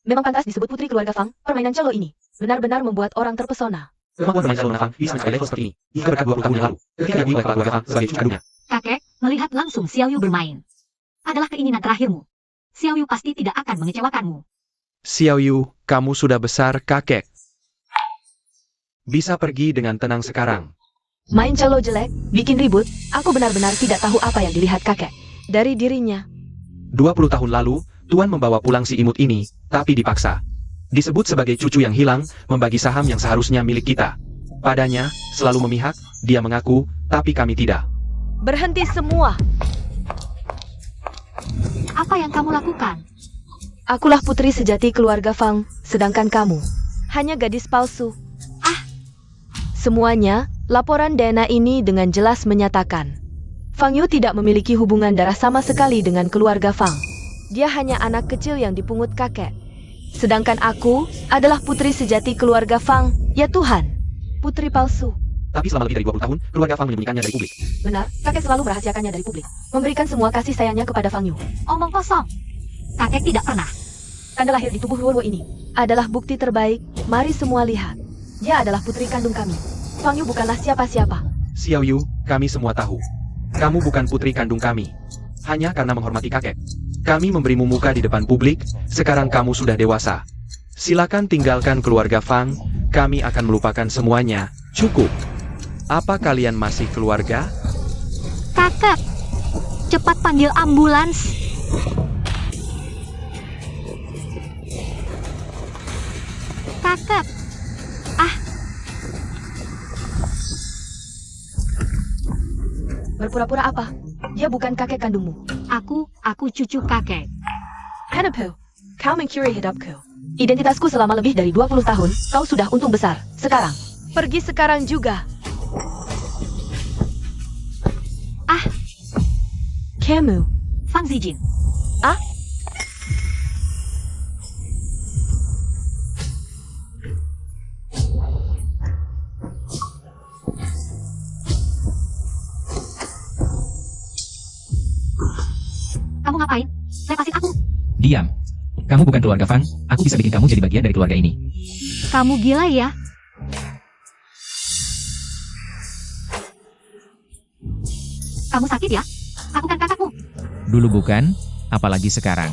Memang pantas disebut putri keluarga Fang. Permainan celo ini benar-benar membuat orang terpesona. Kemampuan bermain celo Fang bisa mencapai level seperti ini jika berkat 20 tahun yang lalu, ketika diakui oleh kepala keluarga Fang sebagai cucu kandungnya. Kakek, melihat langsung Xiao Yu bermain adalah keinginan terakhirmu. Xiao Yu pasti tidak akan mengecewakanmu. Xiao Yu, kamu sudah besar, kakek. Bisa pergi dengan tenang sekarang. Main celo jelek, bikin ribut. Aku benar-benar tidak tahu apa yang dilihat kakek dari dirinya. 20 tahun lalu, Tuan membawa pulang si imut ini, tapi dipaksa. Disebut sebagai cucu yang hilang, membagi saham yang seharusnya milik kita. Padanya, selalu memihak, dia mengaku, tapi kami tidak. Berhenti semua. Apa yang kamu lakukan? Akulah putri sejati keluarga Fang, sedangkan kamu hanya gadis palsu. Semuanya, laporan DNA ini dengan jelas menyatakan Fang Yu tidak memiliki hubungan darah sama sekali dengan keluarga Fang. Dia hanya anak kecil yang dipungut kakek. Sedangkan aku adalah putri sejati keluarga Fang. Ya Tuhan, putri palsu. Tapi selama lebih dari 20 tahun, keluarga Fang menyembunyikannya dari publik. Benar, kakek selalu merahasiakannya dari publik. Memberikan semua kasih sayangnya kepada Fang Yu. Omong kosong. Kakek tidak pernah. Tanda lahir di tubuh Luo ini adalah bukti terbaik. Mari semua lihat. Dia adalah putri kandung kami. Fang Yu bukanlah siapa-siapa. Xiao Yu, kami semua tahu. Kamu bukan putri kandung kami. Hanya karena menghormati kakek. Kami memberimu muka di depan publik, sekarang kamu sudah dewasa. Silakan tinggalkan keluarga Fang, kami akan melupakan semuanya. Cukup. Apa kalian masih keluarga? Kakek, cepat panggil ambulans. Kakek. Berpura-pura apa? Dia bukan kakek kandungmu. Aku cucu kakek. Hanapu, kau mencuri hidupku. Identitasku selama lebih dari 20 tahun, kau sudah untung besar. Sekarang, pergi sekarang juga. Kamu, Fang Zijin. Kamu ngapain? Lepasin aku. Diam. Kamu bukan keluarga Fang, aku bisa bikin kamu jadi bagian dari keluarga ini. Kamu gila ya? Kamu sakit ya? Aku kan kakakmu. Dulu bukan, apalagi sekarang.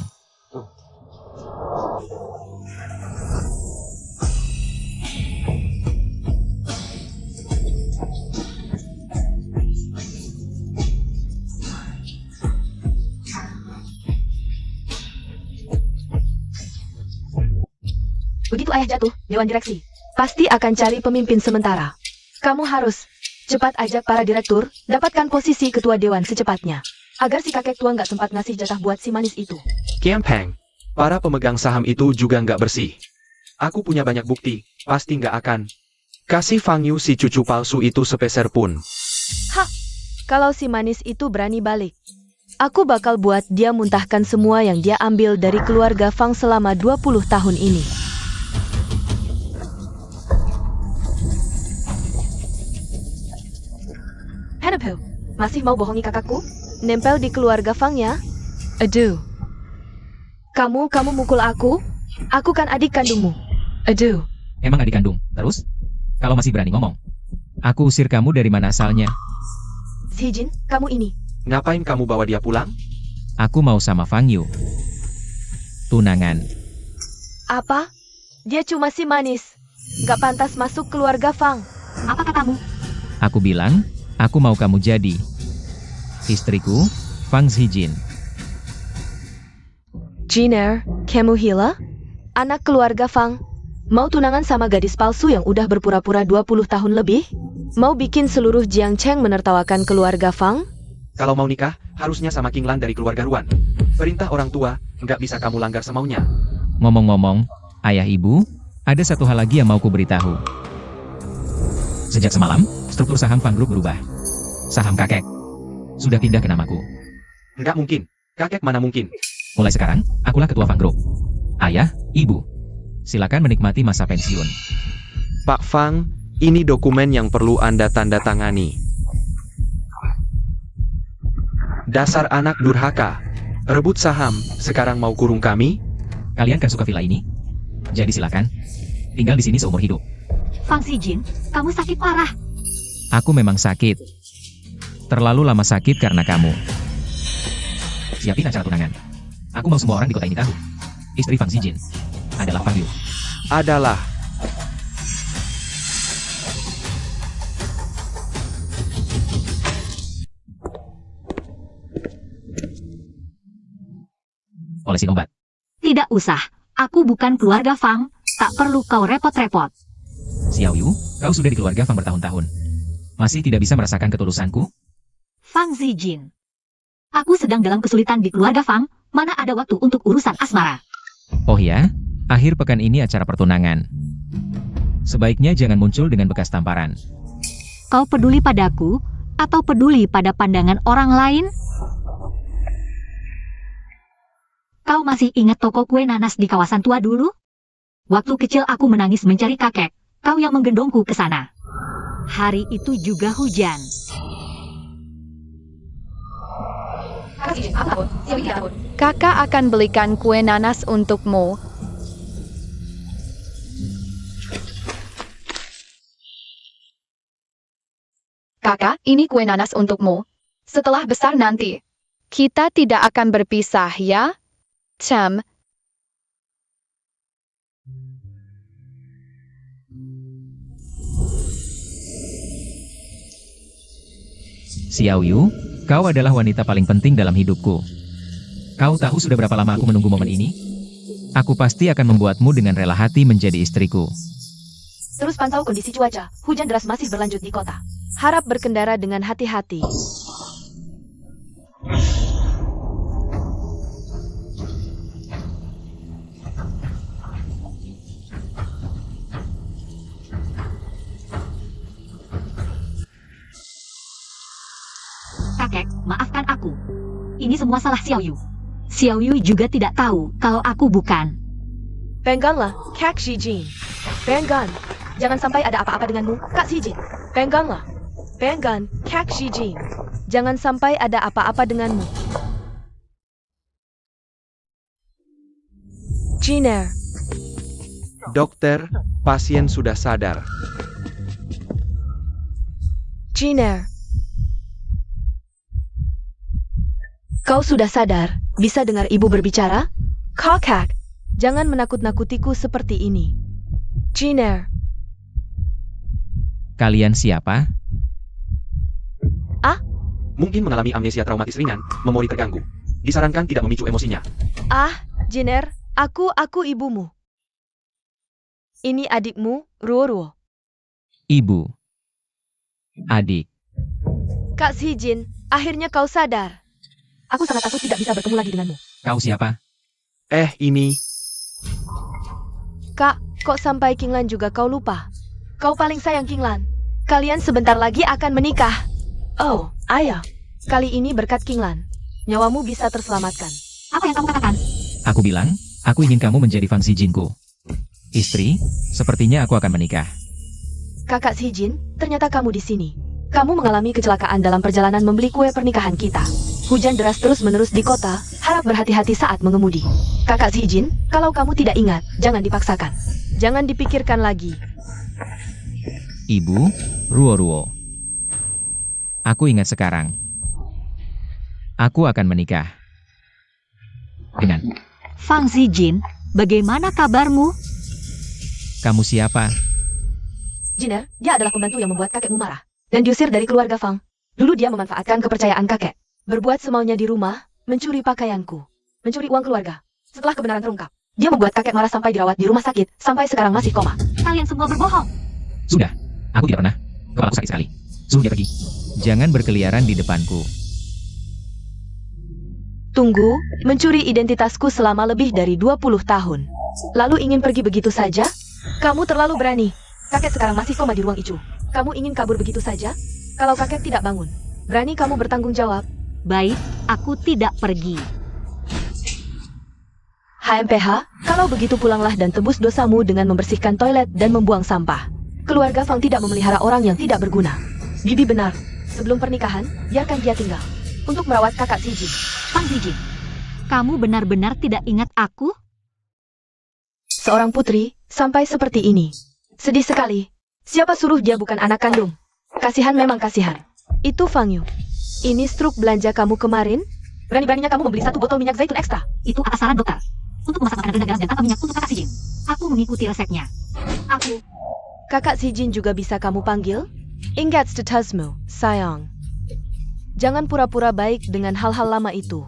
Begitu ayah jatuh, Dewan Direksi pasti akan cari pemimpin sementara. Kamu harus cepat ajak para direktur, dapatkan posisi ketua dewan secepatnya. Agar si kakek tua nggak sempat ngasih jatah buat si manis itu. Kiam Peng, para pemegang saham itu juga nggak bersih. Aku punya banyak bukti, pasti nggak akan kasih Fang Yu si cucu palsu itu sepeser pun. Kalau si manis itu berani balik, aku bakal buat dia muntahkan semua yang dia ambil dari keluarga Fang selama 20 tahun ini. Hanapu, masih mau bohongi kakakku? Nempel di keluarga Fang ya? Aduh. Kamu mukul aku? Aku kan adik kandungmu. Aduh. Emang adik kandung, terus? Kalau masih berani ngomong, aku usir kamu dari mana asalnya. Zijin, kamu ini. Ngapain kamu bawa dia pulang? Aku mau sama Fang Yu. Tunangan. Apa? Dia cuma si manis. Gak pantas masuk keluarga Fang. Apa katamu? Aku bilang, aku mau kamu jadi istriku, Fang Zijin. Jiner, kamu Hila? Anak keluarga Fang. Mau tunangan sama gadis palsu yang udah berpura-pura 20 tahun lebih? Mau bikin seluruh Jiangcheng menertawakan keluarga Fang? Kalau mau nikah, harusnya sama King Lan dari keluarga Ruan. Perintah orang tua, nggak bisa kamu langgar semaunya. Ngomong-ngomong, ayah ibu, ada satu hal lagi yang mau ku beritahu. Sejak semalam, struktur saham Fang Group berubah. Saham kakek sudah pindah ke namaku. Nggak mungkin. Kakek mana mungkin. Mulai sekarang, akulah ketua Fang Group. Ayah, ibu, silakan menikmati masa pensiun. Pak Fang, ini dokumen yang perlu Anda tanda tangani. Dasar anak durhaka. Rebut saham, sekarang mau kurung kami? Kalian kan suka villa ini? Jadi silakan, tinggal di sini seumur hidup. Fang Xijin, kamu sakit parah. Aku memang sakit. Terlalu lama sakit karena kamu. Siapin acara tunangan. Aku mau semua orang di kota ini tahu. Istri Fang Xijin adalah Fang Yu. Adalah. Olesin obat. Tidak usah, aku bukan keluarga Fang, tak perlu kau repot-repot. Xiao Yu, kau sudah di keluarga Fang bertahun-tahun. Masih tidak bisa merasakan ketulusanku? Fang Xijin. Aku sedang dalam kesulitan di keluarga Fang, mana ada waktu untuk urusan asmara. Oh ya, akhir pekan ini acara pertunangan. Sebaiknya jangan muncul dengan bekas tamparan. Kau peduli padaku, atau peduli pada pandangan orang lain? Kau masih ingat toko kue nanas di kawasan tua dulu? Waktu kecil aku menangis mencari kakek, kau yang menggendongku ke sana. Hari itu juga hujan. Kakak akan belikan kue nanas untukmu. Kakak, ini kue nanas untukmu. Setelah besar nanti, kita tidak akan berpisah ya? Cem. Xiao Yu, kau adalah wanita paling penting dalam hidupku. Kau tahu sudah berapa lama aku menunggu momen ini? Aku pasti akan membuatmu dengan rela hati menjadi istriku. Terus pantau kondisi cuaca. Hujan deras masih berlanjut di kota. Harap berkendara dengan hati-hati. Kakek, maafkan aku. Ini semua salah Xiao Yu. Xiao Yu juga tidak tahu kalau aku bukan. Peganglah, Kak Xijin. Pegang. Jangan sampai ada apa-apa denganmu, Kak Xijin. Peganglah. Pegang, Kak Xijin. Jangan sampai ada apa-apa denganmu. Jiner. Dokter, pasien sudah sadar. Jiner. Kau sudah sadar? Bisa dengar ibu berbicara? Kakak, jangan menakut-nakutiku seperti ini. Jiner. Kalian siapa? Mungkin mengalami amnesia traumatis ringan, memori terganggu. Disarankan tidak memicu emosinya. Jiner, aku ibumu. Ini adikmu, Ruo. Ibu. Adik. Kak Xijin, akhirnya kau sadar. Aku sangat takut tidak bisa bertemu lagi denganmu. Kau siapa? Ini. Kak, kok sampai Qinglan juga kau lupa? Kau paling sayang Qinglan. Kalian sebentar lagi akan menikah. Oh, ayah. Kali ini berkat Qinglan, nyawamu bisa terselamatkan. Apa yang kamu katakan? Aku bilang, aku ingin kamu menjadi Fang Xijinku. Istri, sepertinya aku akan menikah. Kakak Xijin, ternyata kamu di sini. Kamu mengalami kecelakaan dalam perjalanan membeli kue pernikahan kita. Hujan deras terus-menerus di kota, harap berhati-hati saat mengemudi. Kakak Xijin, kalau kamu tidak ingat, jangan dipaksakan. Jangan dipikirkan lagi. Ibu, Ruo. Aku ingat sekarang. Aku akan menikah. Dengan. Fang Xijin, bagaimana kabarmu? Kamu siapa? Jiner, dia adalah pembantu yang membuat kakekmu marah. Dan diusir dari keluarga Fang. Dulu dia memanfaatkan kepercayaan kakek. Berbuat semaunya di rumah, mencuri pakaianku. Mencuri uang keluarga. Setelah kebenaran terungkap, dia membuat kakek marah sampai dirawat di rumah sakit, sampai sekarang masih koma. Kalian semua berbohong. Sudah, aku tidak pernah. Kepalaku sakit sekali. Suruh dia pergi. Jangan berkeliaran di depanku. Tunggu, mencuri identitasku selama lebih dari 20 tahun. Lalu ingin pergi begitu saja? Kamu terlalu berani. Kakek sekarang masih koma di ruang icu. Kamu ingin kabur begitu saja? Kalau kakek tidak bangun, berani kamu bertanggung jawab? Baik, aku tidak pergi. HMPH, kalau begitu pulanglah dan tebus dosamu dengan membersihkan toilet dan membuang sampah. Keluarga Fang tidak memelihara orang yang tidak berguna. Bibi benar, sebelum pernikahan, biarkan dia tinggal. Untuk merawat kakak Xijin. Fang Xijin, kamu benar-benar tidak ingat aku? seorang putri, sampai seperti ini. Sedih sekali. Siapa suruh dia bukan anak kandung? Kasihan memang kasihan. Itu Fang Yu. Ini struk belanja kamu kemarin? Berani-beraninya kamu membeli 1 botol minyak zaitun ekstra. Itu atas saran dokter. Untuk memasak makanan rendang garam dan tanpa minyak untuk kakak si Jin. Aku mengikuti resepnya. Kakak si Jin juga bisa kamu panggil? Ingat statusmu, sayang. Jangan pura-pura baik dengan hal-hal lama itu.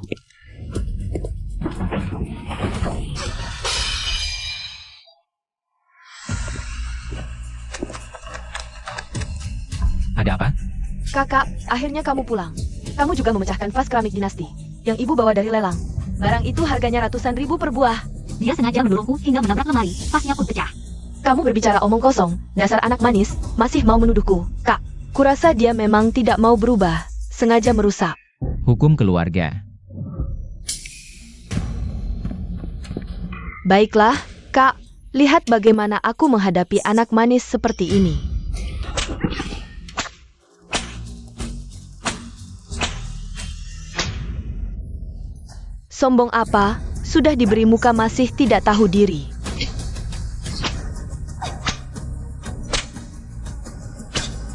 Ada apa? Kakak, akhirnya kamu pulang. Kamu juga memecahkan vas keramik dinasti yang ibu bawa dari lelang. Barang itu harganya ratusan ribu per buah. Dia sengaja mendorongku hingga menabrak lemari. Vasnya pun pecah. Kamu berbicara omong kosong, dasar anak manis, masih mau menuduhku. Kak, kurasa dia memang tidak mau berubah, sengaja merusak. Hukum keluarga. Baiklah, Kak, lihat bagaimana aku menghadapi anak manis seperti ini. Sombong apa? Sudah diberi muka masih tidak tahu diri.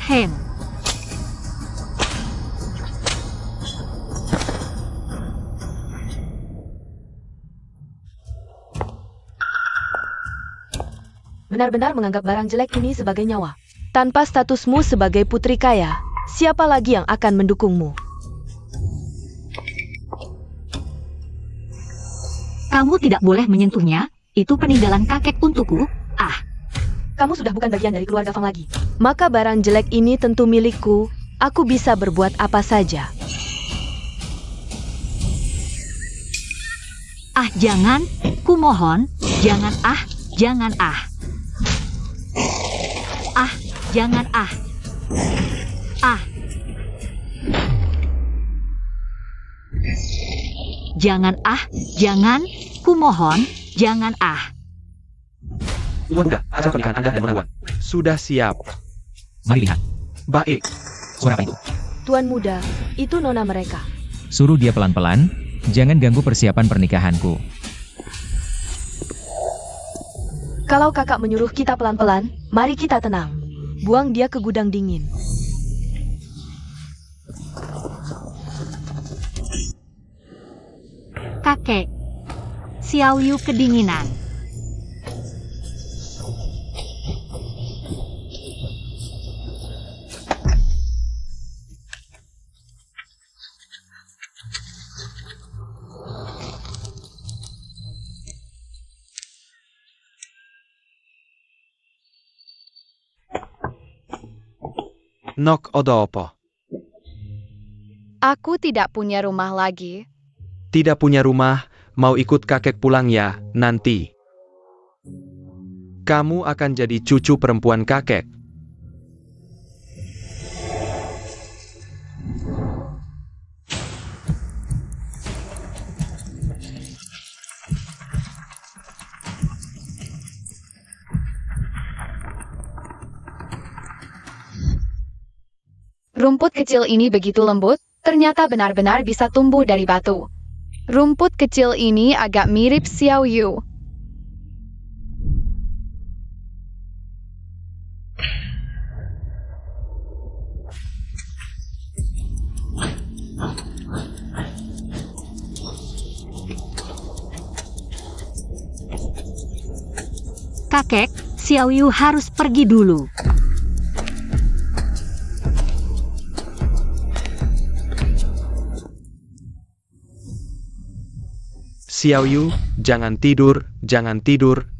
Hem. Benar-benar menganggap barang jelek ini sebagai nyawa. Tanpa statusmu sebagai putri kaya, siapa lagi yang akan mendukungmu? Kamu tidak boleh menyentuhnya. Itu peninggalan kakek untukku. Kamu sudah bukan bagian dari keluarga Fang lagi. Maka barang jelek ini tentu milikku. Aku bisa berbuat apa saja. Jangan. Kumohon. Jangan jangan jangan Jangan jangan. Kumohon, jangan Tuan muda, acara pernikahan Anda dan Nona Wan sudah siap. Mari lihat. Baik. Suara apa itu? Tuan muda, itu nona mereka. Suruh dia pelan-pelan, jangan ganggu persiapan pernikahanku. Kalau kakak menyuruh kita pelan-pelan, mari kita tenang. Buang dia ke gudang dingin. Kakek. Xiao Yu kedinginan. Nok odopo. Aku tidak punya rumah lagi. Tidak punya rumah, mau ikut kakek pulang ya, nanti. Kamu akan jadi cucu perempuan kakek. Rumput kecil ini begitu lembut, ternyata benar-benar bisa tumbuh dari batu. Rumput kecil ini agak mirip Xiao Yu. Kakek, Xiao Yu harus pergi dulu. Xiao Yu, jangan tidur,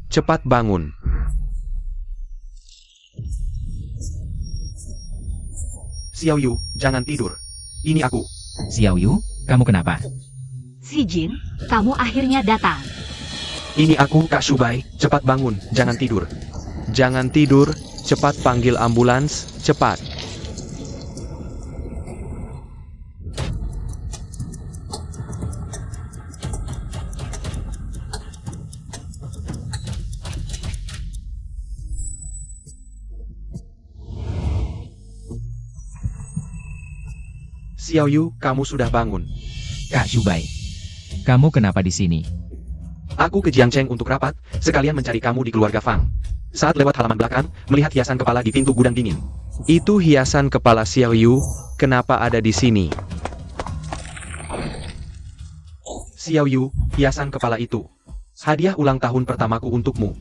cepat bangun. Xiao Yu, jangan tidur. Ini aku. Xiao Yu, kamu kenapa? Si Jin, kamu akhirnya datang. Ini aku, Kak Shubai, cepat bangun, jangan tidur. Jangan tidur, cepat panggil ambulans, cepat. Xiao Yu, kamu sudah bangun. Kak Shubai, kamu kenapa di sini? Aku ke Jiangcheng untuk rapat, sekalian mencari kamu di keluarga Fang. Saat lewat halaman belakang, melihat hiasan kepala di pintu gudang dingin. Itu hiasan kepala Xiao Yu, kenapa ada di sini? Xiao Yu, hiasan kepala itu. Hadiah ulang tahun pertamaku untukmu.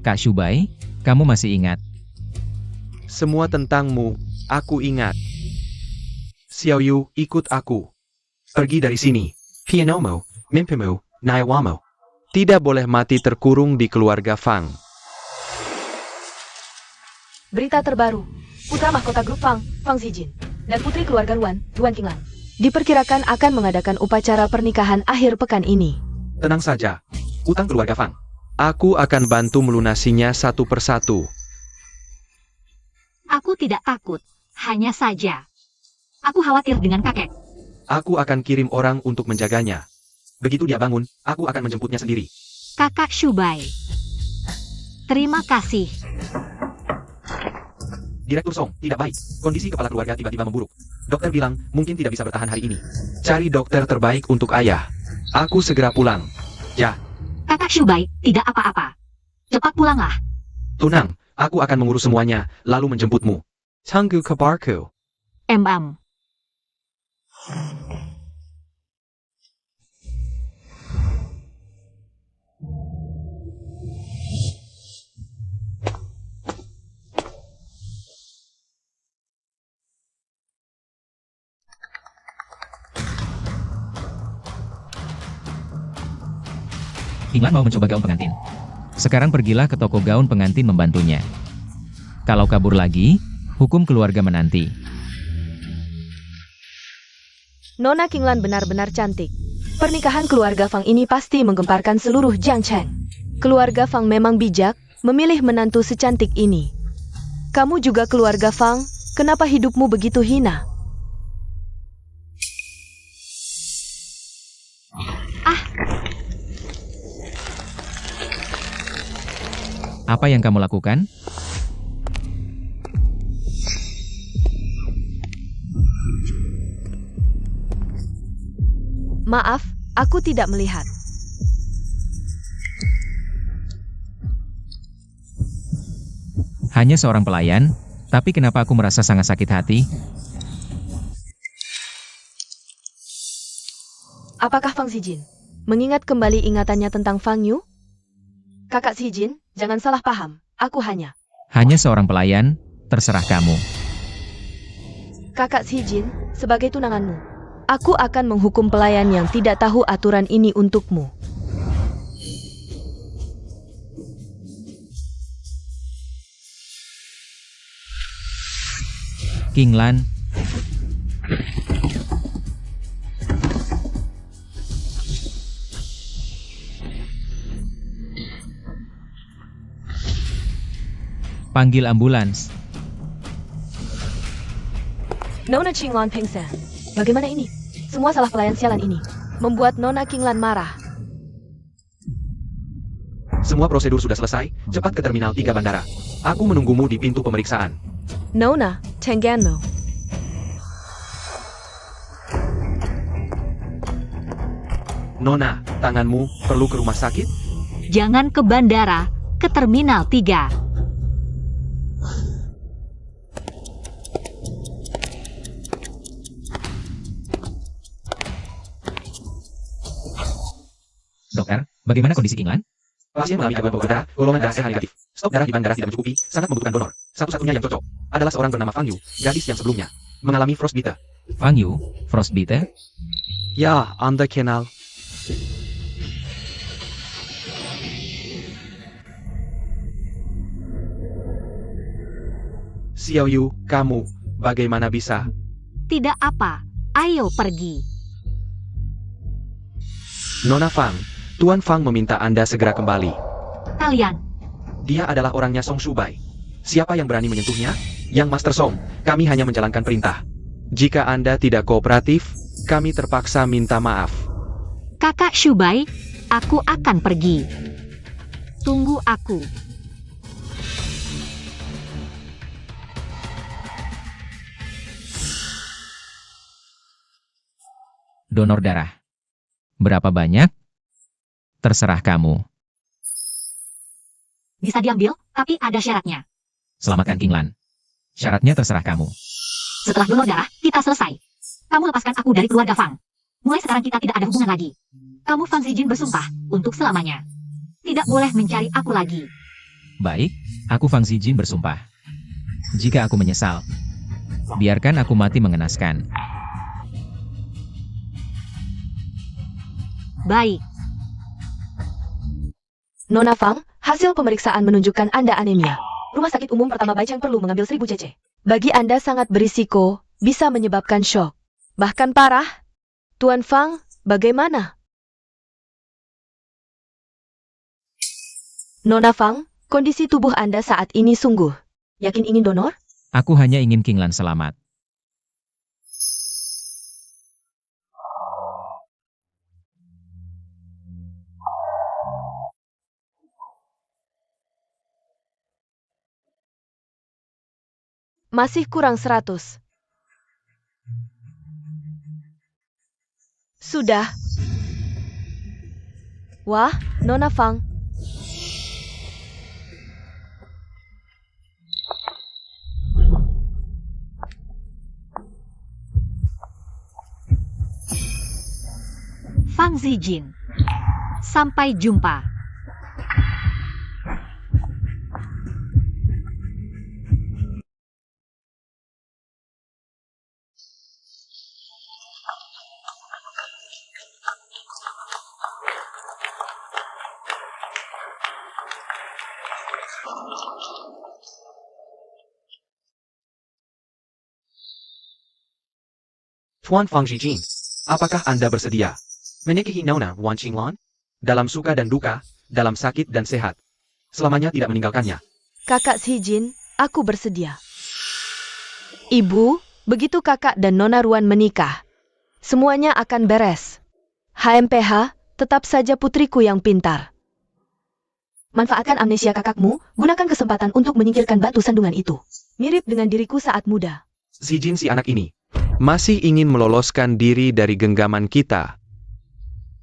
Kak Shubai, kamu masih ingat? Semua tentangmu, aku ingat. Xiao Yu, ikut aku. Pergi dari sini. Pianomo, mimpimu, Naiwamo. Tidak boleh mati terkurung di keluarga Fang. Berita terbaru. Putra mahkota grup Fang, Fang Zijin, dan putri keluarga Luan, Luan Qinglan, diperkirakan akan mengadakan upacara pernikahan akhir pekan ini. Tenang saja. Utang keluarga Fang. Aku akan bantu melunasinya satu persatu. Aku tidak takut. Hanya saja. Aku khawatir dengan kakek. Aku akan kirim orang untuk menjaganya. Begitu dia bangun, aku akan menjemputnya sendiri. Kakak Shubai. Terima kasih. Direktur Song, tidak baik. Kondisi kepala keluarga tiba-tiba memburuk. Dokter bilang, mungkin tidak bisa bertahan hari ini. Cari dokter terbaik untuk ayah. Aku segera pulang. Ya, Kakak Shubai, tidak apa-apa. Cepat pulanglah. tunang. Aku akan mengurus semuanya, lalu menjemputmu. Tunggu kabarku. Em. Qinglan mau mencoba gaun pengantin. Sekarang pergilah ke toko gaun pengantin membantunya. Kalau kabur lagi, hukum keluarga menanti. Nona Qinglan benar-benar cantik. Pernikahan keluarga Fang ini pasti menggemparkan seluruh Jiangcheng. Keluarga Fang memang bijak, memilih menantu secantik ini. Kamu juga keluarga Fang, kenapa hidupmu begitu hina? Apa yang kamu lakukan? Maaf, aku tidak melihat. Hanya seorang pelayan, tapi kenapa aku merasa sangat sakit hati? Apakah Fang Zijin mengingat kembali ingatannya tentang Fang Yu? Kakak Zijin, jangan salah paham. Aku hanya... Hanya seorang pelayan, terserah kamu. Kakak Zijin, sebagai tunanganmu, aku akan menghukum pelayan yang tidak tahu aturan ini untukmu. Qinglan. Panggil ambulans. Nona Qinglan pingsan. Bagaimana ini? Semua salah pelayan sialan ini. Membuat Nona Qinglan marah. Semua prosedur sudah selesai, cepat ke Terminal 3 Bandara. Aku menunggumu di pintu pemeriksaan. Nona, Tengganmu. Nona, tanganmu perlu ke rumah sakit? Jangan ke bandara, ke Terminal 3. Dokter, bagaimana kondisi Qinglan? Pasien mengalami gangguan pembuluh darah, golongan darah RH negatif. Stok darah di bandara tidak mencukupi, sangat membutuhkan donor. Satu-satunya yang cocok adalah seorang bernama Fang Yu, gadis yang sebelumnya mengalami frostbite. Fang Yu, frostbite? Ya, Anda kenal. Xiao Yu, kamu, bagaimana bisa? Tidak apa, ayo pergi. Nona Fang, Tuan Fang meminta Anda segera kembali. Kalian, Dia adalah orangnya Song Shubai. Siapa yang berani menyentuhnya? Yang Master Song, kami hanya menjalankan perintah. Jika Anda tidak kooperatif, kami terpaksa minta maaf. Kakak Shubai, aku akan pergi. Tunggu aku. Donor darah. Berapa banyak? Terserah kamu. Bisa diambil, tapi ada syaratnya. Selamatkan Kinglan. Syaratnya terserah kamu. Setelah donor darah, kita selesai. Kamu lepaskan aku dari keluarga Fang. Mulai sekarang kita tidak ada hubungan lagi. Kamu Fang Zijin bersumpah, untuk selamanya. Tidak boleh mencari aku lagi. Baik, aku Fang Zijin bersumpah. Jika aku menyesal, biarkan aku mati mengenaskan. Baik. Nona Fang, hasil pemeriksaan menunjukkan Anda anemia. Rumah sakit umum pertama Baicheng perlu mengambil 1000 cc. Bagi Anda sangat berisiko, bisa menyebabkan shock. Bahkan parah. Tuan Fang, bagaimana? Nona Fang, kondisi tubuh Anda saat ini sungguh. Yakin ingin donor? Aku hanya ingin Kinglan selamat. Masih kurang 100. Sudah. Wah, Nona Fang. Fang Zijin. Sampai jumpa. Tuan Fang Zijin, apakah Anda bersedia menikahi Nona Wan Qinglan? Dalam suka dan duka, dalam sakit dan sehat. Selamanya tidak meninggalkannya. Kakak Zijin, aku bersedia. Ibu, begitu kakak dan Nona Ruan menikah, semuanya akan beres. HMPH, tetap saja putriku yang pintar. Manfaatkan amnesia kakakmu, gunakan kesempatan untuk menyingkirkan batu sandungan itu. Mirip dengan diriku saat muda. Zijin si anak ini masih ingin meloloskan diri dari genggaman kita.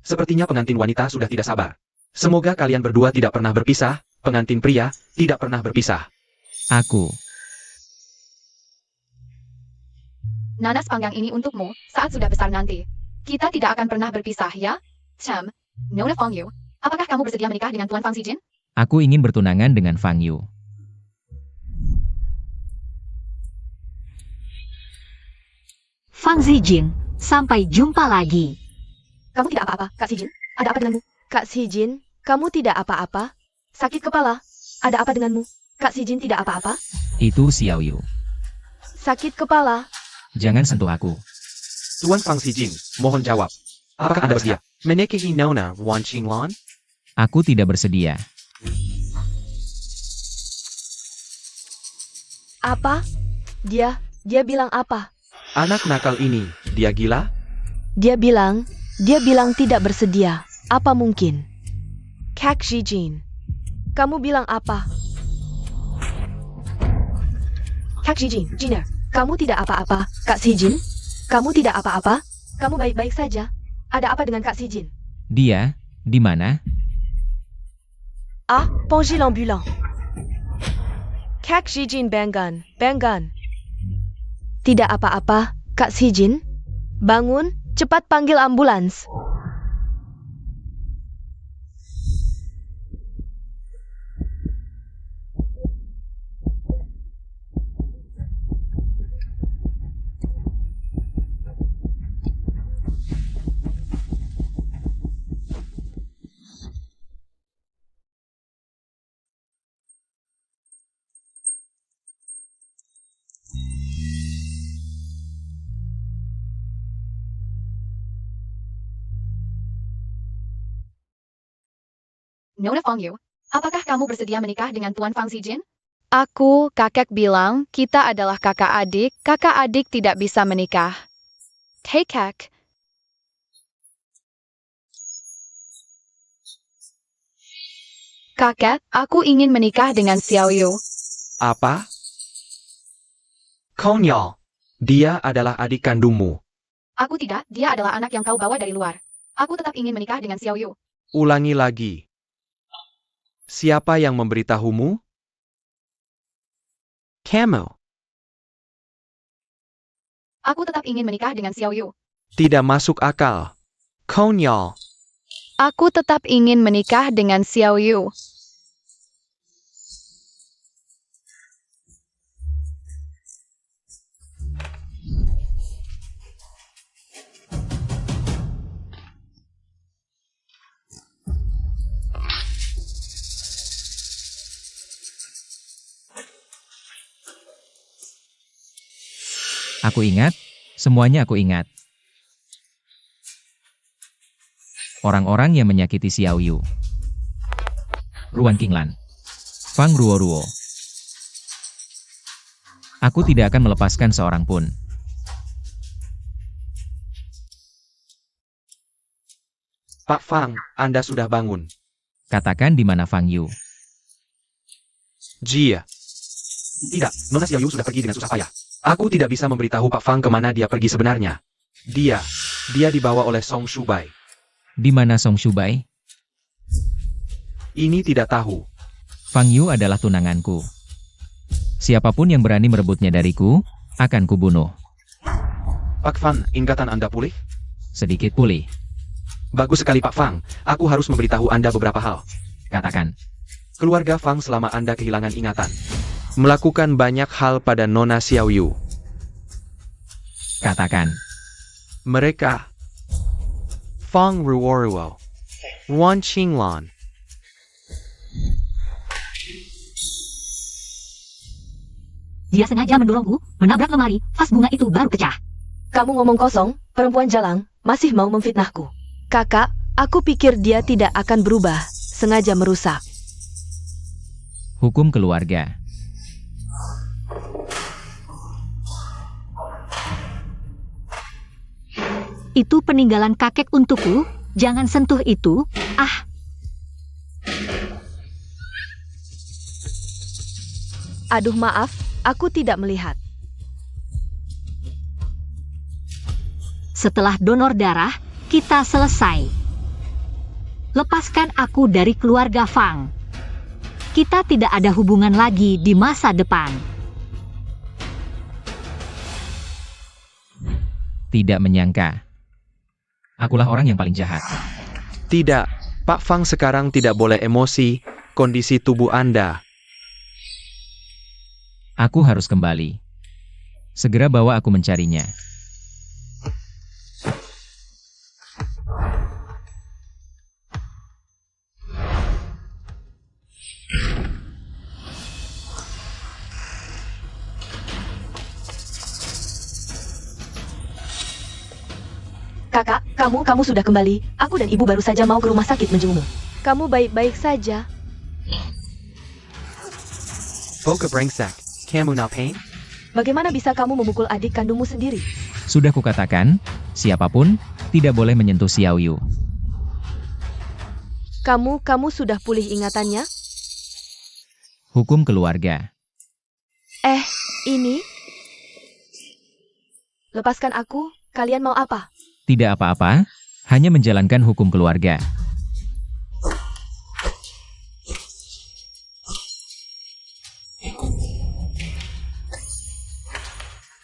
Sepertinya pengantin wanita sudah tidak sabar. Semoga kalian berdua tidak pernah berpisah, pengantin pria tidak pernah berpisah. Aku. Nanas panggang ini untukmu, saat sudah besar nanti. Kita tidak akan pernah berpisah, ya? Cem, Nona Fang Yu, apakah kamu bersedia menikah dengan Tuan Fang Zijin? Aku ingin bertunangan dengan Fang Yu. Fang Zijin, sampai jumpa lagi. Kamu tidak apa-apa, Kak Zijin? Ada apa denganmu? Kak Zijin, kamu tidak apa-apa? Sakit kepala? Ada apa denganmu? Kak Zijin tidak apa-apa? Itu Xiao Yu. Sakit kepala? Jangan sentuh aku. Tuan Fang Zijin, mohon jawab. Apakah Anda bersedia menikahi Nona Wan Qinglan? Aku tidak bersedia. Apa? Dia bilang apa? Anak nakal ini, dia gila? Dia bilang tidak bersedia. Apa mungkin? Kak Zijin, kamu bilang apa? Kak Zijin, Jiner, kamu tidak apa-apa. Kak Zijin, kamu tidak apa-apa? Kamu baik-baik saja? Ada apa dengan Kak Zijin? Dia, di mana? Ah, pensil ambulant. Kak Zijin Banggan. Tidak apa-apa, Kak Zijin. Bangun, cepat panggil ambulans. Nona Fang Yu, apakah kamu bersedia menikah dengan Tuan Fang Zijin? Aku, kakek bilang, kita adalah kakak adik tidak bisa menikah. Hei kak. Kakek, aku ingin menikah dengan Xiao Yu. Apa? Konyol. Dia adalah adik kandungmu. Aku tidak, dia adalah anak yang kau bawa dari luar. Aku tetap ingin menikah dengan Xiao Yu. Ulangi lagi. Siapa yang memberitahumu? Kamu. Aku tetap ingin menikah dengan Xiao Yu. Tidak masuk akal. Konyol. Aku tetap ingin menikah dengan Xiao Yu. Aku ingat, semuanya aku ingat. Orang-orang yang menyakiti Xiao Yu. Ruan Qinglan. Fang Ruo. Aku tidak akan melepaskan seorang pun. Pak Fang, Anda sudah bangun. Katakan di mana Fang Yu. Jia. Tidak, Nona Xiao Yu sudah pergi dengan susah payah. Aku tidak bisa memberitahu Pak Fang kemana dia pergi sebenarnya. Dia dibawa oleh Song Shubai. Di mana Song Shubai? Ini tidak tahu. Fang Yu adalah tunanganku. Siapapun yang berani merebutnya dariku, akan kubunuh. Pak Fang, ingatan Anda pulih? Sedikit pulih. Bagus sekali Pak Fang, aku harus memberitahu Anda beberapa hal. Katakan. Keluarga Fang selama Anda kehilangan ingatan melakukan banyak hal pada Nona Xiao Yu. Katakan. Mereka Fang Ruo, Wan Qinglan. Dia sengaja mendorongku, menabrak lemari, vas bunga itu baru pecah. Kamu ngomong kosong, perempuan jalang, masih mau memfitnahku. Kakak, aku pikir dia tidak akan berubah, sengaja merusak. Hukum keluarga. Itu peninggalan kakek untukku, jangan sentuh itu, ah. Aduh maaf, aku tidak melihat. Setelah donor darah, kita selesai. Lepaskan aku dari keluarga Fang. Kita tidak ada hubungan lagi di masa depan. Tidak menyangka. Akulah orang yang paling jahat. Tidak, Pak Fang sekarang tidak boleh emosi, kondisi tubuh Anda. Aku harus kembali. Segera bawa aku mencarinya. Kakak, kamu sudah kembali. Aku dan ibu baru saja mau ke rumah sakit menjengukmu. Kamu baik-baik saja. Boka brengsek, kamu na pain? Bagaimana bisa kamu memukul adik kandungmu sendiri? Sudah kukatakan, siapapun tidak boleh menyentuh Xiao Yu. Kamu sudah pulih ingatannya? Hukum keluarga. Ini? Lepaskan aku, kalian mau apa? Tidak apa-apa, hanya menjalankan hukum keluarga.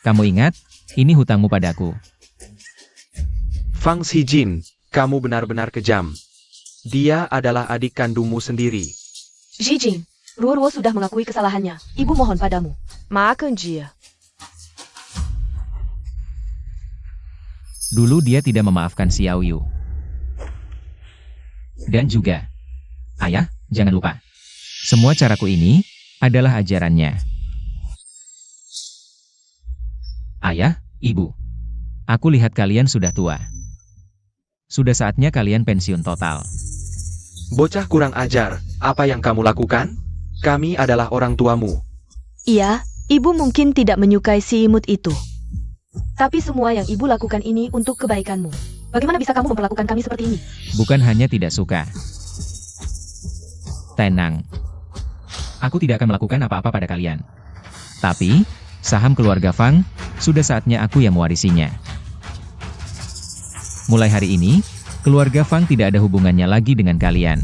Kamu ingat, ini hutangmu padaku. Fang Xijin, kamu benar-benar kejam. Dia adalah adik kandungmu sendiri. Zijing, Ruo sudah mengakui kesalahannya. Ibu mohon padamu. Maafkan dia. Dulu dia tidak memaafkan Xiao Yu. Dan juga, ayah, jangan lupa. Semua caraku ini adalah ajarannya. Ayah, ibu. Aku lihat kalian sudah tua. Sudah saatnya kalian pensiun total. Bocah kurang ajar, apa yang kamu lakukan? Kami adalah orang tuamu. Iya, ibu mungkin tidak menyukai si imut itu. Tapi semua yang ibu lakukan ini untuk kebaikanmu. Bagaimana bisa kamu memperlakukan kami seperti ini? Bukan hanya tidak suka. Tenang. Aku tidak akan melakukan apa-apa pada kalian. Tapi, saham keluarga Fang, sudah saatnya aku yang mewarisinya. Mulai hari ini, keluarga Fang tidak ada hubungannya lagi dengan kalian.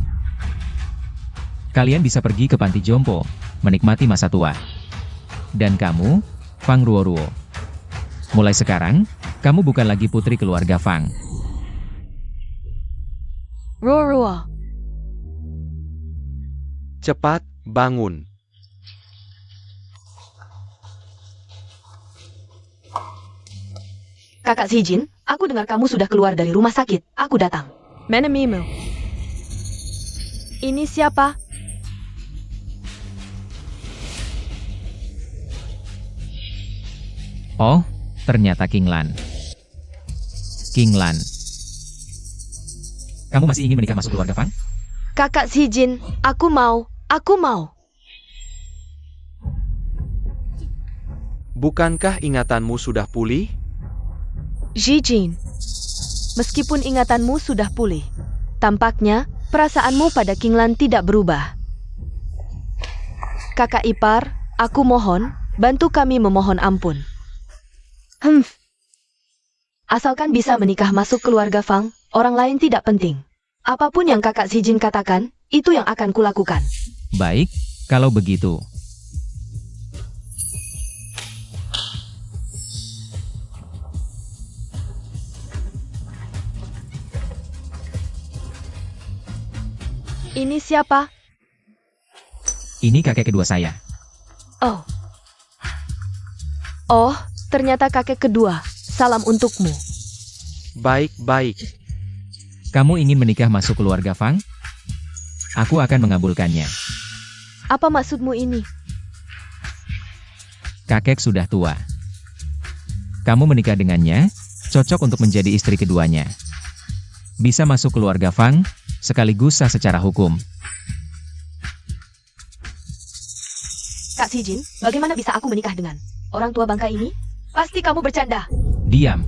Kalian bisa pergi ke panti jompo, menikmati masa tua. Dan kamu, Fang Ruoruo. Mulai sekarang, kamu bukan lagi putri keluarga Fang. Ruo. Cepat, bangun. Kakak Zijin, aku dengar kamu sudah keluar dari rumah sakit. Aku datang. Menemimu. Ini siapa? Oh, ternyata King Lan. King Lan. Kamu masih ingin menikah masuk keluarga Fang? Kakak Zijin, aku mau. Bukankah ingatanmu sudah pulih? Zijin, meskipun ingatanmu sudah pulih, tampaknya perasaanmu pada King Lan tidak berubah. Kakak ipar, aku mohon, bantu kami memohon ampun. Asalkan bisa menikah masuk keluarga Fang, orang lain tidak penting. Apapun yang kakak Zijin katakan, itu yang akan kulakukan. Baik, kalau begitu. Ini siapa? Ini kakek kedua saya. Oh, ternyata kakek kedua. Salam untukmu. Baik-baik. Kamu ingin menikah masuk keluarga Fang? Aku akan mengabulkannya. Apa maksudmu ini? Kakek sudah tua. Kamu menikah dengannya, cocok untuk menjadi istri keduanya. Bisa masuk keluarga Fang, sekaligus sah secara hukum. Kak Zijin, bagaimana bisa aku menikah dengan orang tua bangka ini? Pasti kamu bercanda. Diam.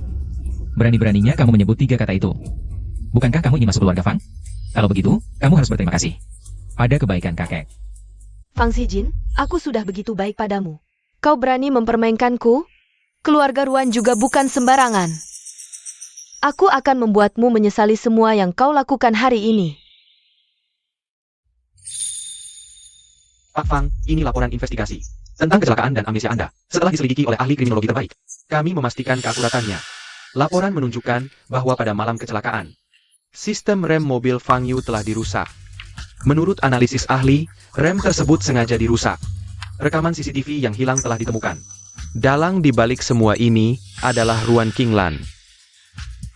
Berani-beraninya kamu menyebut 3 kata itu. Bukankah kamu ingin masuk keluarga Fang? Kalau begitu, kamu harus berterima kasih pada kebaikan kakek. Fang Zijin, aku sudah begitu baik padamu. Kau berani mempermainkanku? Keluarga Ruan juga bukan sembarangan. Aku akan membuatmu menyesali semua yang kau lakukan hari ini. Pak Fang, ini laporan investigasi tentang kecelakaan dan amnesia Anda setelah diselidiki oleh ahli kriminologi terbaik. Kami memastikan keakuratannya. Laporan menunjukkan bahwa pada malam kecelakaan, sistem rem mobil Fang Yu telah dirusak. Menurut analisis ahli, rem tersebut sengaja dirusak. Rekaman CCTV yang hilang telah ditemukan. Dalang di balik semua ini adalah Ruan King Lan.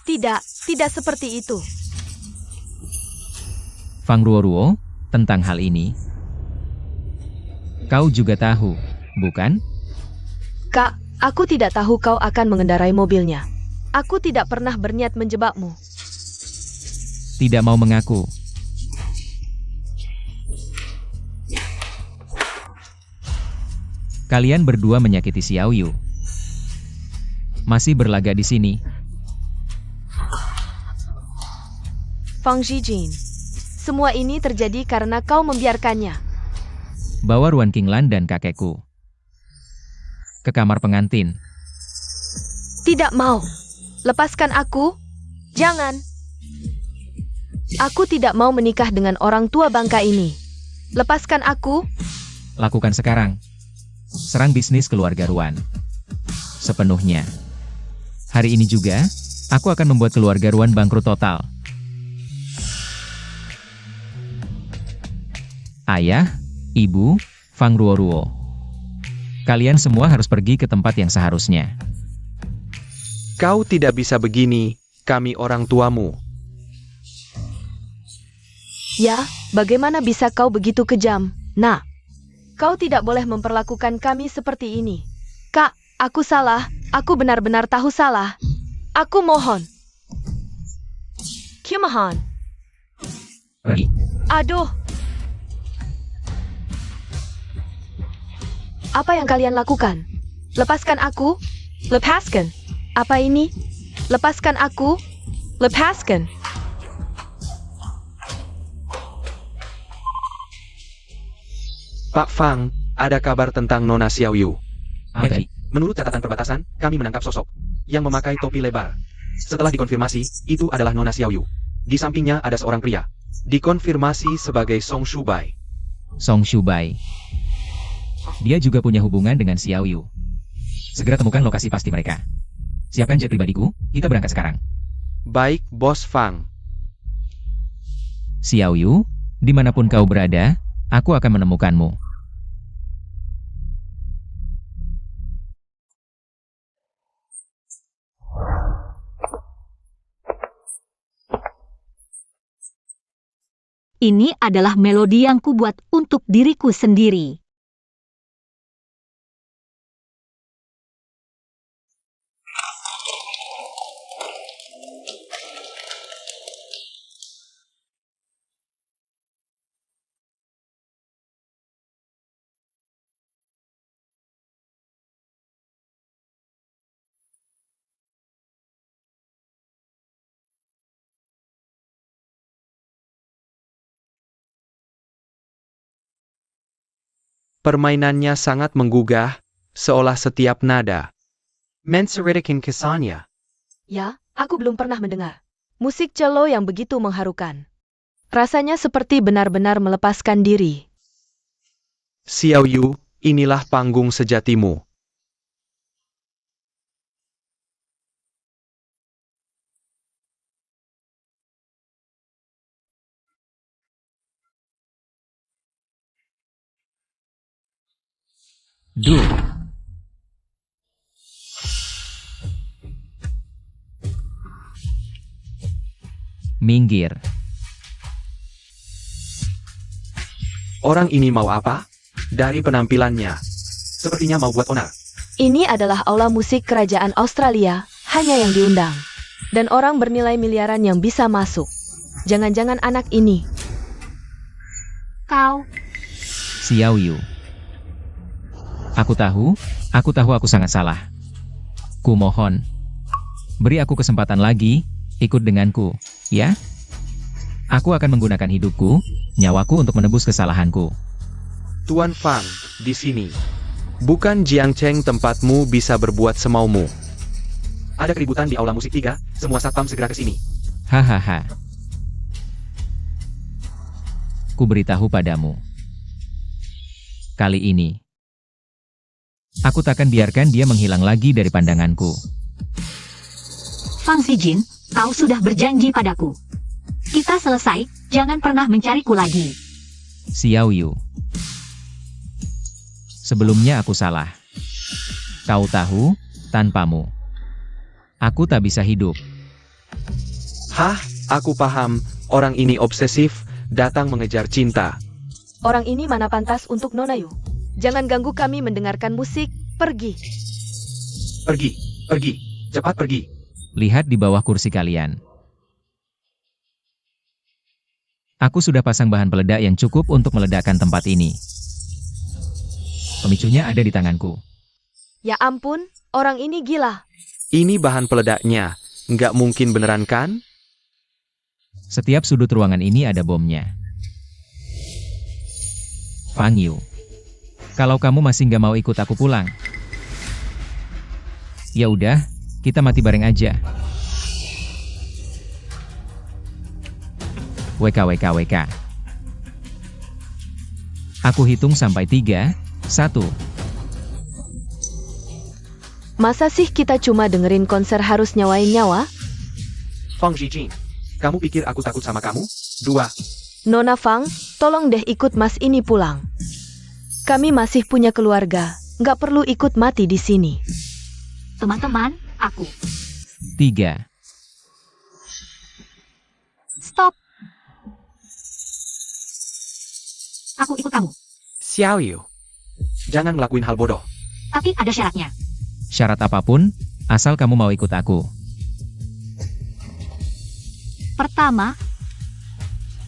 Tidak seperti itu. Fang Ruoruo, tentang hal ini, kau juga tahu, bukan? Kak, aku tidak tahu kau akan mengendarai mobilnya. Aku tidak pernah berniat menjebakmu. Tidak mau mengaku. Kalian berdua menyakiti Xiao Yu. Masih berlaga di sini. Fang Zijin, semua ini terjadi karena kau membiarkannya. Bawa Ruan King Lan dan kakekku ke kamar pengantin. Tidak mau. Lepaskan aku. Jangan. Aku tidak mau menikah dengan orang tua bangka ini. Lepaskan aku. Lakukan sekarang. Serang bisnis keluarga Ruan sepenuhnya. Hari ini juga, aku akan membuat keluarga Ruan bangkrut total. Ayah, Ibu, Fang Ruoruo. Kalian semua harus pergi ke tempat yang seharusnya. Kau tidak bisa begini, kami orang tuamu. Ya, bagaimana bisa kau begitu kejam? Nah, kau tidak boleh memperlakukan kami seperti ini. Kak, aku salah. Aku benar-benar tahu salah. Aku mohon. Kumohon. Pergi. Aduh. Apa yang kalian lakukan? Lepaskan aku. Lepaskan. Apa ini? Lepaskan aku. Lepaskan. Pak Fang, ada kabar tentang Nona Xiao Yu. Apa tadi? Menurut catatan perbatasan, kami menangkap sosok yang memakai topi lebar. Setelah dikonfirmasi, itu adalah Nona Xiao Yu. Di sampingnya ada seorang pria. Dikonfirmasi sebagai Song Shubai. Song Shubai. Dia juga punya hubungan dengan Xiao Yu. Segera temukan lokasi pasti mereka. Siapkan jet pribadiku, kita berangkat sekarang. Baik, Bos Fang. Xiao Yu, dimanapun kau berada, aku akan menemukanmu. Ini adalah melodi yang kubuat untuk diriku sendiri. Permainannya sangat menggugah, seolah setiap nada menceritakan kesannya. Ya, aku belum pernah mendengar musik cello yang begitu mengharukan. Rasanya seperti benar-benar melepaskan diri. Xiao Yu, inilah panggung sejatimu. Duh. Minggir. Orang ini mau apa? Dari penampilannya, sepertinya mau buat onar. Ini adalah aula musik kerajaan Australia, hanya yang diundang. Dan orang bernilai miliaran yang bisa masuk. Jangan-jangan anak ini. Kau, Xiao Yu. Aku tahu aku sangat salah. Kumohon, beri aku kesempatan lagi, ikut denganku, ya? Aku akan menggunakan hidupku, nyawaku untuk menebus kesalahanku. Tuan Fang, di sini. Bukan Jiangcheng tempatmu bisa berbuat semaumu. Ada keributan di aula musik 3, semua satpam segera ke sini. Hahaha. Ku beritahu padamu. Kali ini, aku takkan biarkan dia menghilang lagi dari pandanganku. Fang Zijin, kau sudah berjanji padaku. Kita selesai, jangan pernah mencariku lagi. Xiao Yu. Sebelumnya aku salah. Kau tahu, tanpamu, aku tak bisa hidup. Hah, aku paham, orang ini obsesif, datang mengejar cinta. Orang ini mana pantas untuk Nona Yu? Jangan ganggu kami mendengarkan musik, pergi. Pergi, pergi, cepat pergi. Lihat di bawah kursi kalian. Aku sudah pasang bahan peledak yang cukup untuk meledakkan tempat ini. Pemicunya ada di tanganku. Ya ampun, orang ini gila. Ini bahan peledaknya, nggak mungkin beneran kan? Setiap sudut ruangan ini ada bomnya. Fang Yu, kalau kamu masih nggak mau ikut aku pulang, ya udah, kita mati bareng aja. WKWKWK. Aku hitung sampai 3, 1. Masa sih kita cuma dengerin konser harus nyawain nyawa? Fang Zijin, kamu pikir aku takut sama kamu? 2. Nona Fang, tolong deh ikut mas ini pulang. Kami masih punya keluarga, nggak perlu ikut mati di sini. Teman-teman, aku. 3. Stop. Aku ikut kamu. Xiao Yu, jangan ngelakuin hal bodoh. Tapi ada syaratnya. Syarat apapun, asal kamu mau ikut aku. Pertama,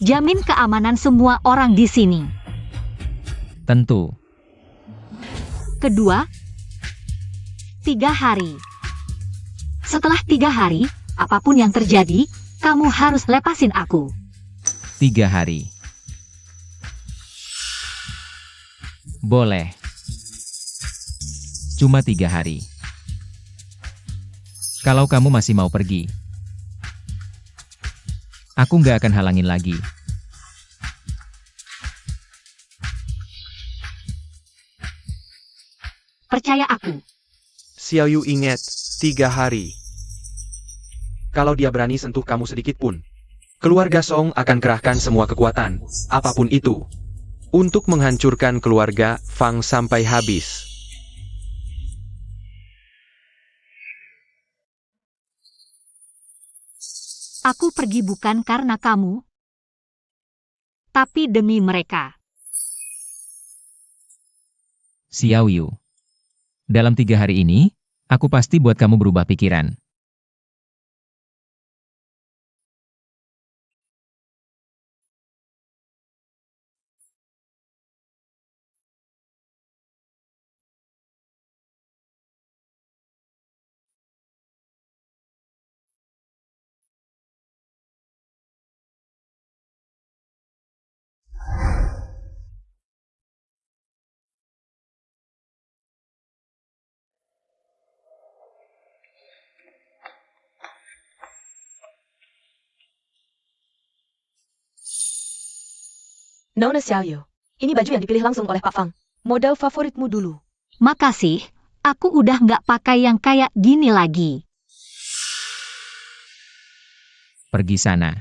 jamin keamanan semua orang di sini. Tentu. Kedua, 3 hari. Setelah 3 hari, apapun yang terjadi, kamu harus lepasin aku. 3 hari. Boleh. Cuma 3 hari. Kalau kamu masih mau pergi, aku nggak akan halangin lagi. percaya aku. Xiao Yu ingat, 3 hari. Kalau dia berani sentuh kamu sedikit pun, keluarga Song akan kerahkan semua kekuatan, apapun itu, untuk menghancurkan keluarga Fang sampai habis. Aku pergi bukan karena kamu, tapi demi mereka. Xiao Yu. Dalam 3 hari ini, aku pasti buat kamu berubah pikiran. Nona Xiao Yu, ini baju yang dipilih langsung oleh Pak Fang. Model favoritmu dulu. Makasih, aku udah nggak pakai yang kayak gini lagi. Pergi sana.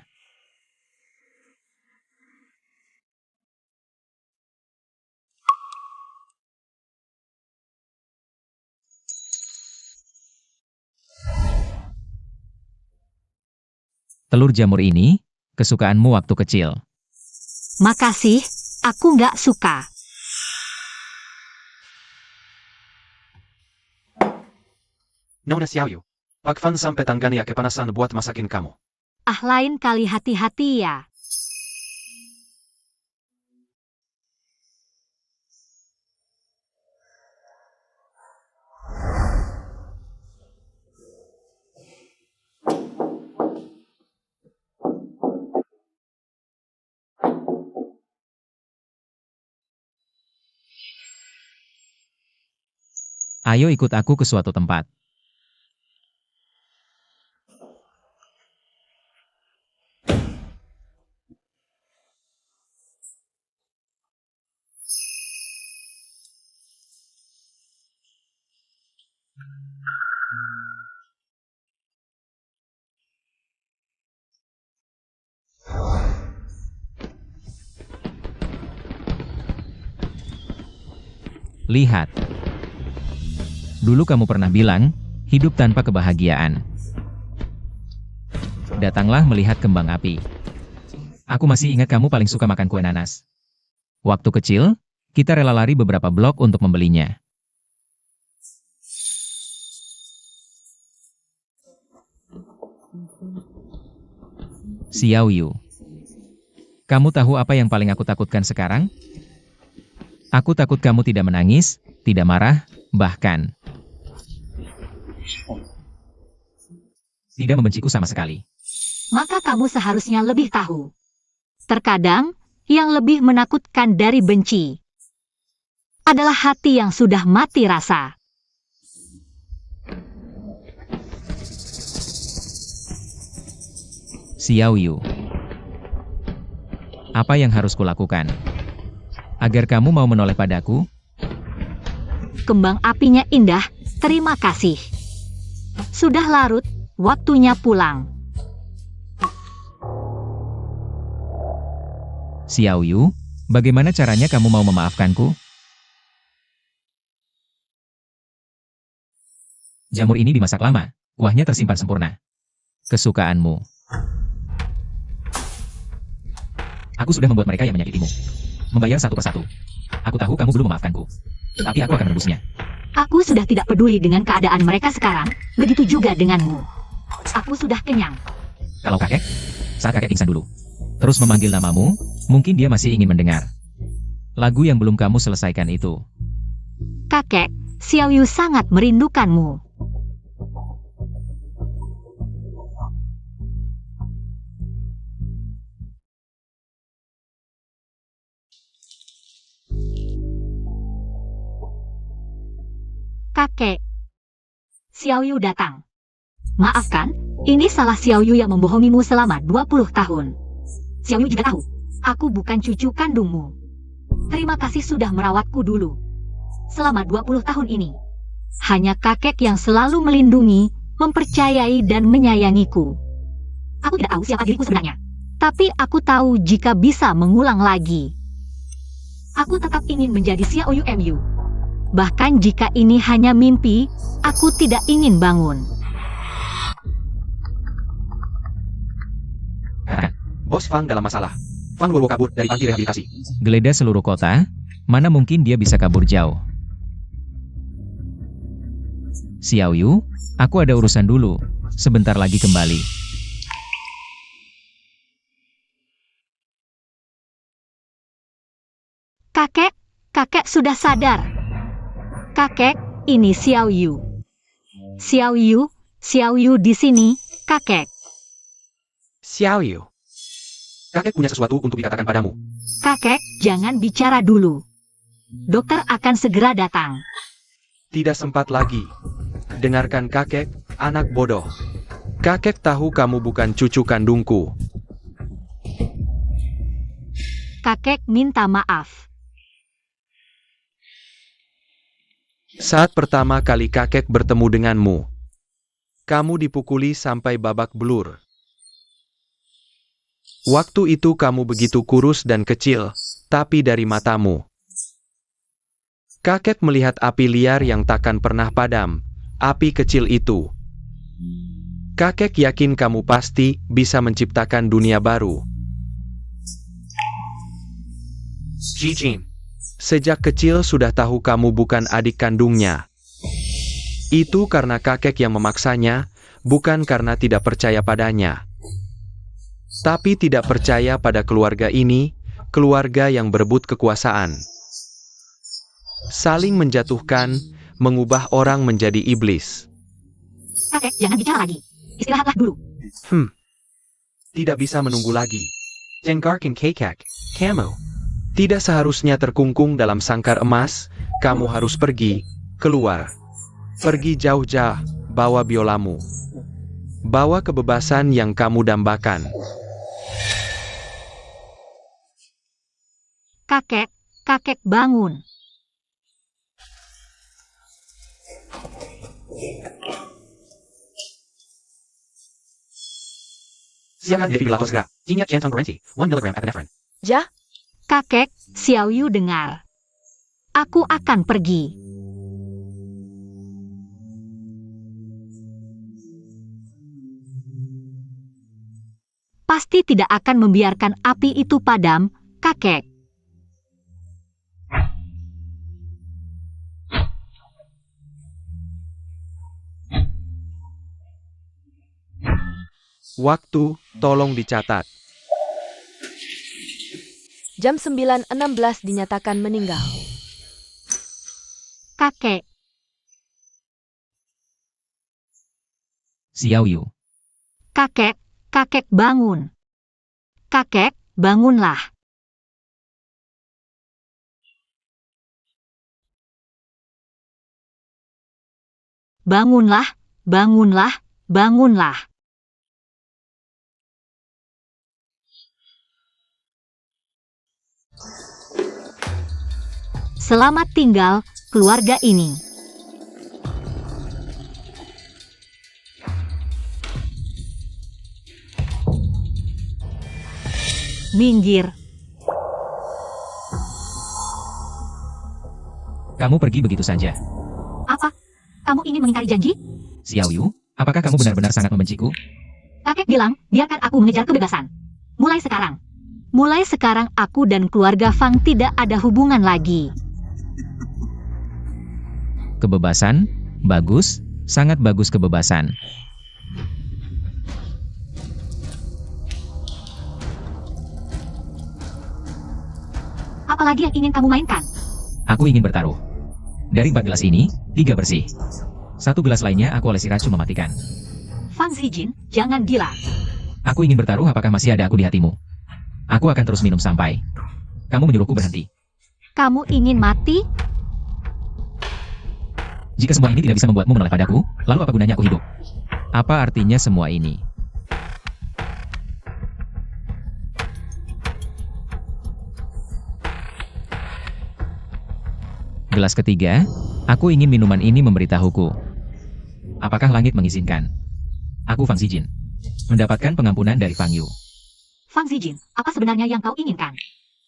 Telur jamur ini, kesukaanmu waktu kecil. Makasih, aku nggak suka. Nona Xiao Yu, Pak Fan sampai tangannya kepanasan buat masakin kamu. Ah, lain kali hati-hati ya. Ayo ikut aku ke suatu tempat. Lihat. Dulu kamu pernah bilang, hidup tanpa kebahagiaan. Datanglah melihat kembang api. Aku masih ingat kamu paling suka makan kue nanas. Waktu kecil, kita rela lari beberapa blok untuk membelinya. Xiao Yu. Kamu tahu apa yang paling aku takutkan sekarang? Aku takut kamu tidak menangis, tidak marah, bahkan tidak membenciku sama sekali. Maka kamu seharusnya lebih tahu. Terkadang, yang lebih menakutkan dari benci adalah hati yang sudah mati rasa. Xiao Yu. Apa yang harus kulakukan? Agar kamu mau menoleh padaku? Kembang apinya indah, terima kasih. Sudah larut, waktunya pulang. Xiao Yu, bagaimana caranya kamu mau memaafkanku? Jamur ini dimasak lama, kuahnya tersimpan sempurna. Kesukaanmu. Aku sudah membuat mereka yang menyakitimu. Membayar satu persatu. Aku tahu kamu belum memaafkanku. Tapi aku akan menebusnya. Aku sudah tidak peduli dengan keadaan mereka sekarang, begitu juga denganmu. Aku sudah kenyang. Kalau kakek, saat kakek pingsan dulu, terus memanggil namamu, mungkin dia masih ingin mendengar. Lagu yang belum kamu selesaikan itu. Kakek, Xiao Yu sangat merindukanmu. Kakek. Xiao Yu datang. Maafkan, ini salah Xiao Yu yang membohongimu selama 20 tahun. Xiao Yu juga tahu, aku bukan cucu kandungmu. Terima kasih sudah merawatku dulu. selama 20 tahun ini. Hanya kakek yang selalu melindungi, mempercayai dan menyayangiku. Aku tidak tahu siapa diriku sebenarnya. Tapi aku tahu jika bisa mengulang lagi. Aku tetap ingin menjadi Xiao Yu MU. Bahkan jika ini hanya mimpi, aku tidak ingin bangun. Bos Fang dalam masalah. Fang Luo kabur dari panti rehabilitasi. Geledah seluruh kota, mana mungkin dia bisa kabur jauh. Xiao Yu, aku ada urusan dulu. Sebentar lagi kembali. Kakek sudah sadar. Kakek, ini Xiao Yu. Xiao Yu di sini, kakek. Xiao Yu. Kakek punya sesuatu untuk dikatakan padamu. Kakek, jangan bicara dulu. Dokter akan segera datang. Tidak sempat lagi. Dengarkan kakek, anak bodoh. Kakek tahu kamu bukan cucu kandungku. Kakek minta maaf. Saat pertama kali kakek bertemu denganmu, kamu dipukuli sampai babak belur. Waktu itu kamu begitu kurus dan kecil, tapi dari matamu. Kakek melihat api liar yang takkan pernah padam, api kecil itu. Kakek yakin kamu pasti bisa menciptakan dunia baru. Jijin, sejak kecil sudah tahu kamu bukan adik kandungnya. Itu karena kakek yang memaksanya, bukan karena tidak percaya padanya. Tapi tidak percaya pada keluarga ini, keluarga yang berebut kekuasaan. Saling menjatuhkan, mengubah orang menjadi iblis. Kakek, jangan bicara lagi. Istirahatlah dulu. Tidak bisa menunggu lagi. Jenggarkan kakek, kamu. Tidak seharusnya terkungkung dalam sangkar emas, kamu harus pergi, keluar. Pergi jauh-jauh, bawa biolamu. Bawa kebebasan yang kamu dambakan. Kakek bangun. Siapkan defibrilator segera. Jinyak jantung berhenti. 1 mg epinephrine. Ja, Kakek, Xiao Yu dengar. Aku akan pergi. Pasti tidak akan membiarkan api itu padam, kakek. Waktu, tolong dicatat. jam 9.16 dinyatakan meninggal. Kakek, Xiao Yu, kakek bangun. Kakek, bangunlah. Bangunlah. Selamat tinggal, keluarga ini. Minggir. kamu pergi begitu saja. Apa? Kamu ingin mengingkari janji? Xiao Yu, apakah kamu benar-benar sangat membenciku? Kakek bilang, biarkan aku mengejar kebebasan. Mulai sekarang aku dan keluarga Fang tidak ada hubungan lagi. Kebebasan? Bagus, sangat bagus kebebasan. Apalagi yang ingin kamu mainkan? Aku ingin bertaruh. Dari 4 gelas ini, 3 bersih. 1 gelas lainnya aku olesi racun mematikan. Fang Zijin, jangan gila. Aku ingin bertaruh apakah masih ada aku di hatimu. Aku akan terus minum sampai kamu menyuruhku berhenti. Kamu ingin mati? Jika semua ini tidak bisa membuatmu menoleh padaku, lalu apa gunanya aku hidup? Apa artinya semua ini? Gelas ketiga, aku ingin minuman ini memberitahuku. Apakah langit mengizinkan? Aku Fang Zijin. Mendapatkan pengampunan dari Fang Yu. Fang Zijin, apa sebenarnya yang kau inginkan?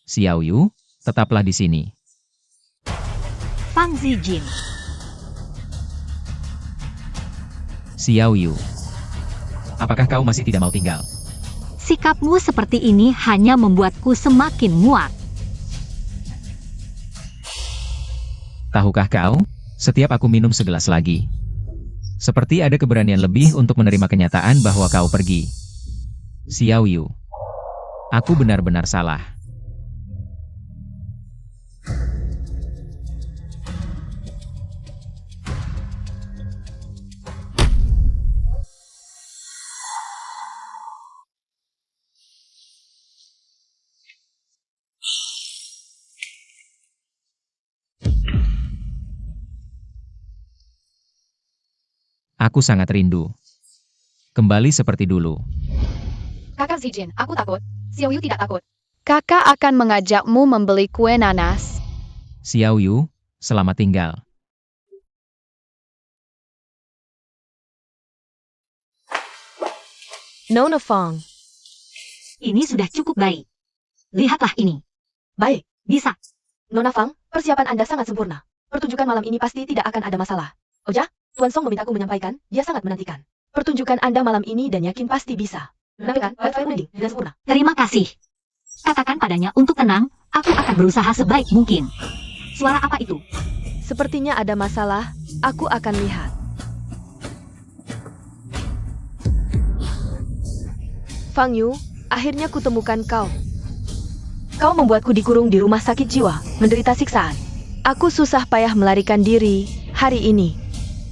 Xiao Yu, tetaplah di sini. Fang Zijin, Xiao Yu. Apakah kau masih tidak mau tinggal? sikapmu seperti ini hanya membuatku semakin muak. Tahukah kau, setiap aku minum segelas lagi, seperti ada keberanian lebih untuk menerima kenyataan bahwa kau pergi. Xiao Yu. Aku benar-benar salah. Aku sangat rindu. Kembali seperti dulu. Kakak Zijin, aku takut. Xiao Yu tidak takut. Kakak akan mengajakmu membeli kue nanas. Xiao Yu, selamat tinggal. Nona Fang. Ini sudah cukup baik. Lihatlah ini. Baik. Bisa. Nona Fang, persiapan Anda sangat sempurna. Pertunjukan malam ini pasti tidak akan ada masalah. Oh ya, Tuan Song memintaku menyampaikan, dia sangat menantikan pertunjukan Anda malam ini dan yakin pasti bisa menampilkan wifi wedding dengan sempurna. Terima kasih. Katakan padanya untuk tenang, aku akan berusaha sebaik mungkin. Suara apa itu? Sepertinya ada masalah, aku akan lihat. Fang Yu, akhirnya kutemukan kau. Kau membuatku dikurung di rumah sakit jiwa, menderita siksaan. Aku susah payah melarikan diri hari ini.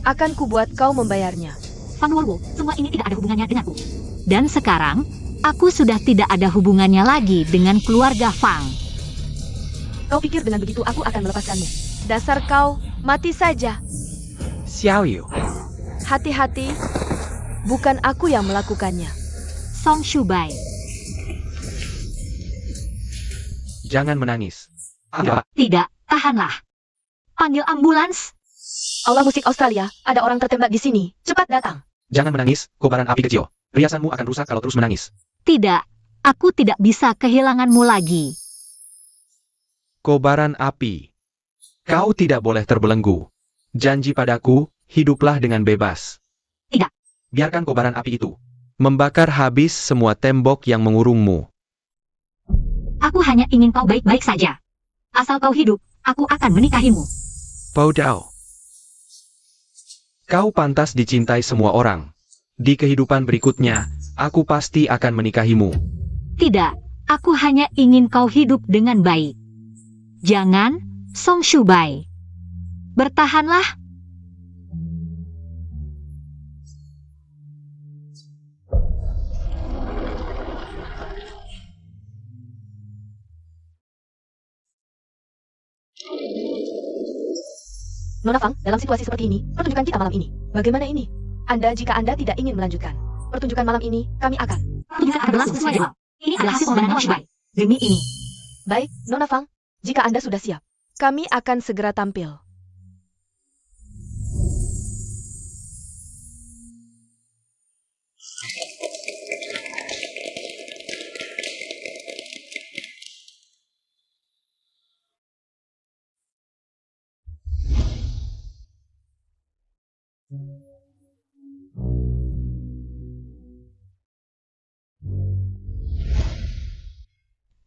Akan kubuat kau membayarnya. Fang Wolwo, semua ini tidak ada hubungannya denganku. Dan sekarang, aku sudah tidak ada hubungannya lagi dengan keluarga Fang. Kau pikir dengan begitu aku akan melepaskanmu? Dasar kau, mati saja. Xiao Yu. Hati-hati, bukan aku yang melakukannya. Song Shubai, Jangan menangis. Apa? tidak, tahanlah. Panggil ambulans. Aula musik Australia, ada orang tertembak di sini. Cepat datang. Jangan menangis, kobaran api kecil. Riasanmu akan rusak kalau terus menangis. Tidak, aku tidak bisa kehilanganmu lagi. Kobaran api. Kau tidak boleh terbelenggu. Janji padaku, hiduplah dengan bebas. Tidak. Biarkan kobaran api itu membakar habis semua tembok yang mengurungmu. Aku hanya ingin kau baik-baik saja. Asal kau hidup, aku akan menikahimu. Podao. Kau pantas dicintai semua orang. Di kehidupan berikutnya, aku pasti akan menikahimu. Tidak, aku hanya ingin kau hidup dengan baik. Jangan, Song Shubai. Bertahanlah. Nona Fang, dalam situasi seperti ini, pertunjukan kita malam ini, bagaimana ini? Jika Anda tidak ingin melanjutkan pertunjukan malam ini, kami akan. Pertunjukan akan berlangsung sesuai jadwal. Ini adalah hasil pengorbanan Song Shubai. Demi ini. Baik, Nona Fang, jika Anda sudah siap, kami akan segera tampil.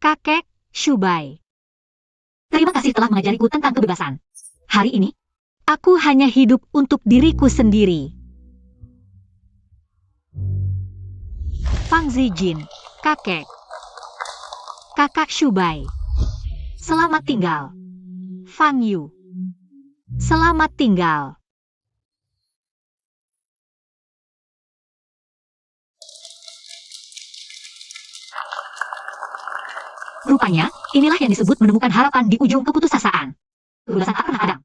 Kakek Shubai. Terima kasih telah mengajariku tentang kebebasan. Hari ini, aku hanya hidup untuk diriku sendiri. Fang Zijin, kakek. Kakak Shubai. Selamat tinggal. Fang Yu. Selamat tinggal. Rupanya, inilah yang disebut menemukan harapan di ujung keputusasaan. Kebebasan tak pernah ada.